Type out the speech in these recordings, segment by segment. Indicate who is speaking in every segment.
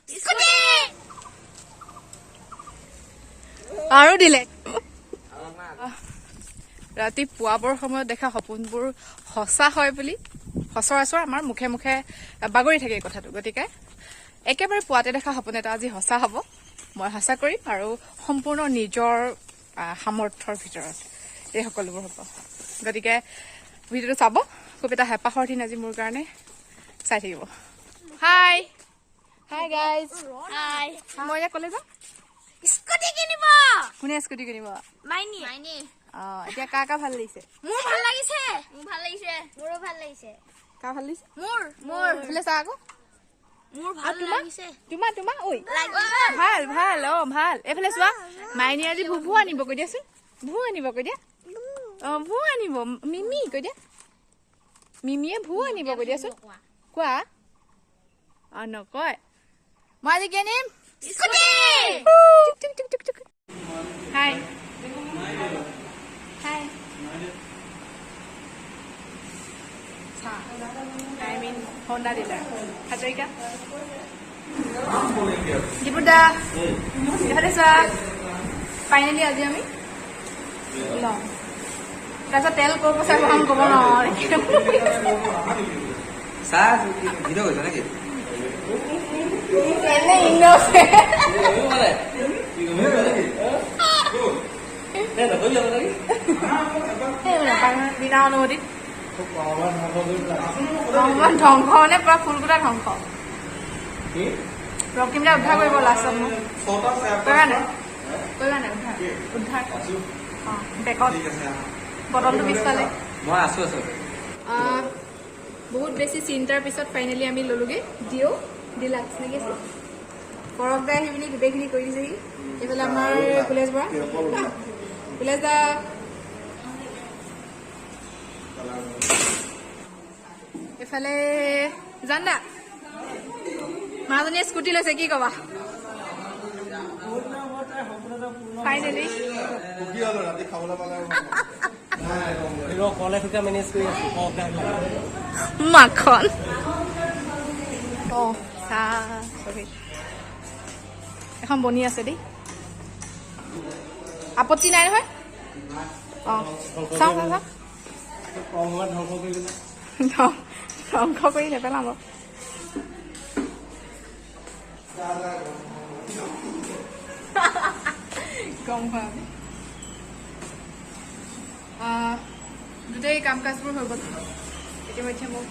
Speaker 1: Scooty আৰু দিলে ৰাতি পুৱাবৰ সময়ত দেখা সপোনবোৰ সঁচা হয় বুলি সচৰাচৰ আমাৰ মুখে মুখে বাগৰি থাকে এই কথাটো গতিকে একেবাৰে পুৱাতে দেখা সপোন এটা আজি সঁচা হ'ব মই সঁচা কৰিম আৰু সম্পূৰ্ণ নিজৰ সামৰ্থ্যৰ ভিতৰত এই সকলোবোৰ হ'ব গতিকে ভিডিঅ'টো চাব খুব এটা হেঁপাহৰ দিন আজি মোৰ কাৰণে চাই থাকিব হাই হাই গাইজ
Speaker 2: হাই
Speaker 1: মই এতিয়া ক'লে যাম
Speaker 2: স্কুটি কিনিব
Speaker 1: কোনে স্কুটি কিনিব
Speaker 2: মাইনি
Speaker 1: এতিয়া কা কা ভাল লাগিছে
Speaker 2: মোৰ ভাল লাগিছে মোৰো ভাল লাগিছে
Speaker 1: কা ভাল লাগিছে
Speaker 2: মোৰ
Speaker 1: বোলে চা আকৌ
Speaker 2: মোৰ ভাল লাগিছে
Speaker 1: তোমাৰ ঐ ভাল ভাল ভাল এইফালে চোৱা মাইনী আজি ভু আনিব কৈ দিয়াচোন ভু আনিব কৈ দিয়া ভু আনিব মিমি কৈ দিয়া মিমিয়ে ভু আনিব কৈ দিয়াচোন কোৱা নকয় মই আজি কি আনিম হাই হাই I mean Honda dealer. Hajarika. Dipuda. Ehale sa. Finally aji ami. Long. Tasa tel ko pasa ko ham kobo na.
Speaker 3: Sa hero hoise naki?
Speaker 1: Ene inno se.
Speaker 3: Bole. Ne na koi jalo naki?
Speaker 1: Na pang bina onodi. ভগৱান ধ্বংস নে পুৰা ফুলকুটা ধ্বংস ৰক্তিমদা উদ্ধাৰ কৰিব লাষ্টত মোক কৰিবা নাই উদ্ধাৰ বেকত বটলটো পিছফালে
Speaker 3: মই আছো
Speaker 1: বহুত বেছি চিন্তাৰ পিছত ফাইনেলি আমি ললোগে ডিলাক্স নেকি কৰক দাই আহি পিনি গোটেইখিনি কৰি দিছেহি এইফালে আমাৰ কুলেশ দা এফালে জানা মাজনীয়ে স্কুটি লৈছে কি কবা ফাইনেলি মাখন এখন বনি আছে দেই আপত্তি নাই নহয় চাওঁ ধ্বংস কৰি নেপেলাম গম পাম গোটেই কাম কাজবোৰ হৈ গ'ল ইতিমধ্যে মোক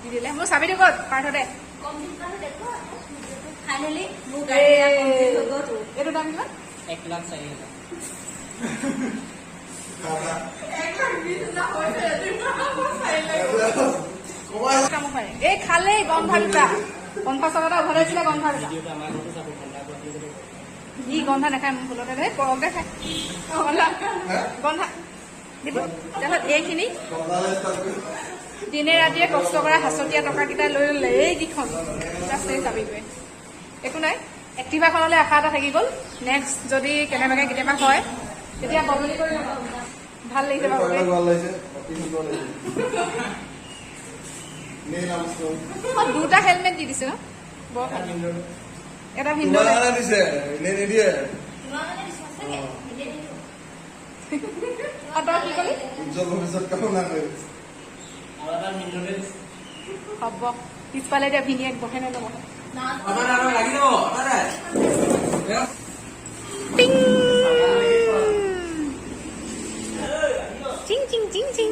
Speaker 1: দি দিলে মোৰ চাবিটো ক'ত পাৰ্থতে এইটো দাম কিমান 1,20,000 এই খালেই গন্ধা দুটা 50 টকা উভতাই দিছিলে গন্ধা দুটা ই গন্ধা নাখায় মোৰ ভুলতে দেই কৰকতে খায় গন্ধা দিব তাৰপিছত এইখিনি দিনে ৰাতিয়ে কষ্ট কৰা হাঁচতীয়া টকাকেইটা লৈ ল'লে এইকেইখন জাষ্ট এই চাবিগৈ একো নাই এক্টিভাখনলৈ আশা এটা থাকি গ'ল নেক্সট যদি কেনেবাকৈ কেতিয়াবা হয় তেতিয়া বদলি কৰি ভাল লাগিছে বাৰু দুটা হেলমেট দি দিছে ন বৰ এটা ভিন্ন হ'ব পিছফালে এতিয়া ভিনিয়েক বহে নে নবহে চিং চিং চিং চিং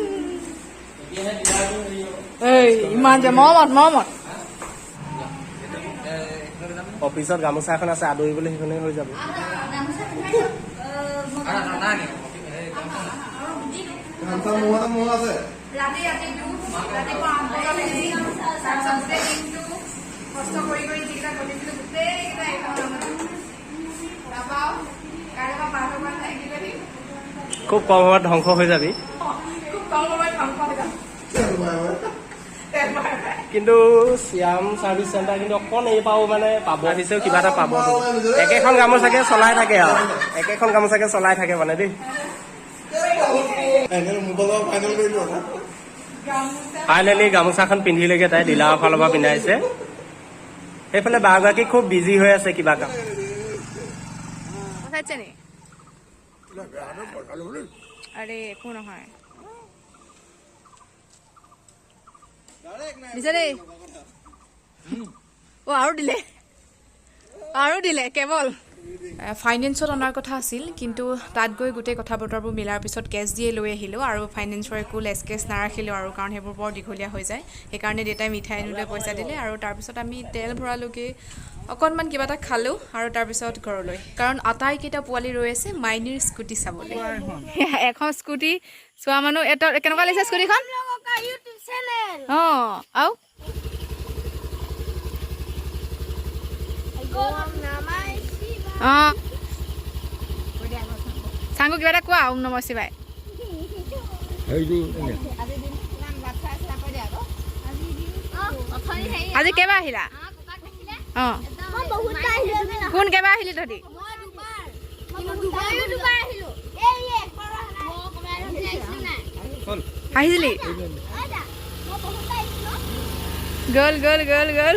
Speaker 1: ইমান যে মমত
Speaker 4: অফিসত গামোচা এখন আছে আদৰিবলৈ সেইখনে হৈ যাব খুব কম সময়ত ধ্বংস হৈ যাবি কিন্তু শ্যাম সাৰ্ভিস চেণ্টাৰ কিন্তু অকণ এই পাও মানে পাব দিছেও কিবা এটা পাব একেখন গামোচাকে চলাই থাকে আৰু একেখন গামোচাকে চলাই থাকে মানে দেই ফাইনেলি গামোচাখন পিন্ধিলেগে তাই ডিলাৰৰ ফালৰ পৰা পিন্ধাইছে সেইফালে বাগৰাকী খুব বিজি হৈ আছে কিবা কাম
Speaker 1: পঠাইছে নি আৰে একো নহয় দিছে দেই আৰু দিলে কেৱল ফাইনেন্সত অনাৰ কথা আছিল কিন্তু তাত গৈ গোটেই কথা বতৰাবোৰ মিলাৰ পিছত কেছ দিয়ে লৈ আহিলোঁ আৰু ফাইনেন্সৰ একো লেছ কেছ নাৰাখিলোঁ আৰু কাৰণ সেইবোৰ বৰ দীঘলীয়া হৈ যায় সেইকাৰণে দেউতাই মিঠাই আনিবলৈ পইচা দিলে আৰু তাৰপিছত আমি তেল ভৰালোগৈ অকণমান কিবা এটা খালোঁ আৰু তাৰপিছত ঘৰলৈ কাৰণ আটাইকেইটা পোৱালি ৰৈ আছে মাইনীৰ স্কুটি চাবলৈ এখন স্কুটি চোৱা মানুহ এটা কেনেকুৱা লাগিছে স্কুটিখন অঁ আৰু অঁ চাংগু কিবা এটা কোৱা ওম নমঃ শিৱায় আজি কেইবাৰ আহিলা অঁ কোন কেইবাৰ আহিলি তহঁতি আহিছিলি গ'ল গ'ল গ'ল গ'ল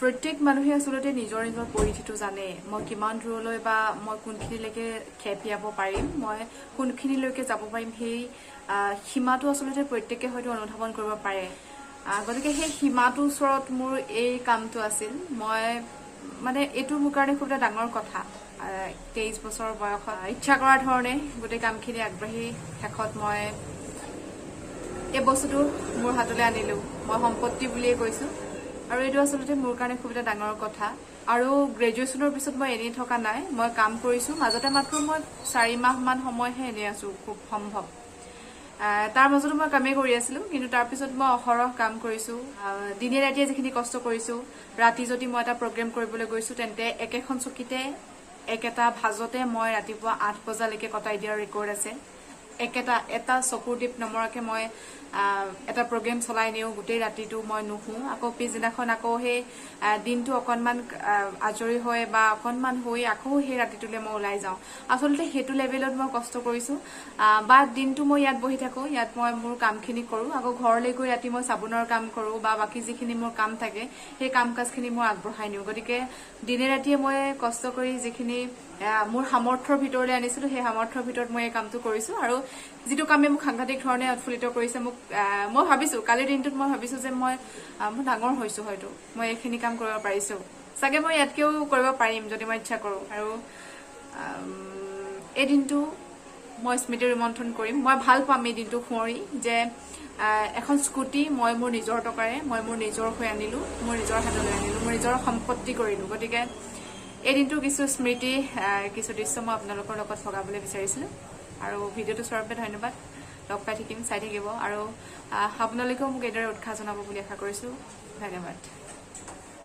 Speaker 1: প্ৰত্যেক মানুহে আচলতে নিজৰ নিজৰ পৰিধিটো জানে মই কিমান দূৰলৈ বা মই কোনখিনিলৈকে খেপিয়াব পাৰিম মই কোনখিনিলৈকে যাব পাৰিম সেই সীমাটো আচলতে প্ৰত্যেকে হয়তো অনুধাৱন কৰিব পাৰে গতিকে সেই সীমাটোৰ ওচৰত মোৰ এই কামটো আছিল মই মানে এইটো মোৰ কাৰণে খুব এটা ডাঙৰ কথা 23 বছৰ বয়সত ইচ্ছা কৰাৰ ধৰণে গোটেই কামখিনি আগবাঢ়ি শেষত মই এই বস্তুটো মোৰ হাতলৈ আনিলোঁ মই সম্পত্তি বুলিয়ে কৈছোঁ আৰু এইটো আচলতে মোৰ কাৰণে খুব এটা ডাঙৰ কথা আৰু গ্ৰেজুৱেশ্যনৰ পিছত মই এনেই থকা নাই মই কাম কৰিছোঁ মাজতে মাত্ৰ মই 4 মাহমান সময়হে এনেই আছোঁ খুব সম্ভৱ তাৰ মাজতো মই কামেই কৰি আছিলোঁ কিন্তু তাৰপিছত মই অহৰহ কাম কৰিছোঁ দিনে ৰাতিয়ে যিখিনি কষ্ট কৰিছোঁ ৰাতি যদি মই এটা প্ৰগ্ৰেম কৰিবলৈ গৈছোঁ তেন্তে একেখন চকীতে একেটা ভাজতে মই ৰাতিপুৱা 8 বজালৈকে কটাই দিয়াৰ ৰেকৰ্ড আছে এটা চকুৰ টিপ নমৰাকে মই এটা প্ৰগ্ৰেম চলাই নিওঁ গোটেই ৰাতিটো মই নুশো আকৌ পিছদিনাখন আকৌ সেই দিনটো অকণমান আজৰি হৈ বা অকণমান হৈ আকৌ সেই ৰাতিটোলৈ মই ওলাই যাওঁ আচলতে সেইটো লেভেলত মই কষ্ট কৰিছোঁ বা দিনটো মই ইয়াত বহি থাকোঁ ইয়াত মই মোৰ কামখিনি কৰোঁ আকৌ ঘৰলৈ গৈ ৰাতি মই চাবোনৰ কাম কৰোঁ বা বাকী যিখিনি মোৰ কাম থাকে সেই কাম কাজখিনি মই আগবঢ়াই নিওঁ গতিকে দিনে ৰাতিয়ে মই কষ্ট কৰি যিখিনি মোৰ সামৰ্থ্যৰ ভিতৰলৈ আনিছিলোঁ সেই সামৰ্থ্যৰ ভিতৰত মই এই কামটো কৰিছোঁ আৰু যিটো কামে মোক সাংঘাতিক ধৰণে উৎফুল্লিত কৰিছে মোক মই ভাবিছোঁ কালিৰ দিনটোত মই ভাবিছোঁ যে মই ডাঙৰ হৈছোঁ হয়তো মই এইখিনি কাম কৰিব পাৰিছোঁ চাগে মই ইয়াতকৈও কৰিব পাৰিম যদি মই ইচ্ছা কৰোঁ আৰু এই দিনটো মই স্মৃতি ৰোমন্থন কৰিম মই ভাল পাম এই দিনটো সোঁৱৰি যে এখন স্কুটি মই মোৰ নিজৰ টকাৰে মই মোৰ নিজৰ হৈ আনিলোঁ মোৰ নিজৰ হাতলৈ আনিলোঁ মোৰ নিজৰ সম্পত্তি কৰিলোঁ গতিকে এই দিনটোৰ কিছু স্মৃতি কিছু দৃশ্য মই আপোনালোকৰ লগত ভগাবলৈ বিচাৰিছিলোঁ আৰু ভিডিঅ'টো চোৱাৰ বাবে ধন্যবাদ লগ পাই থাকিম চাই থাকিব আৰু আপোনালোকেও মোক এইদৰে উৎসাহ জনাব বুলি আশা কৰিছোঁ ধন্যবাদ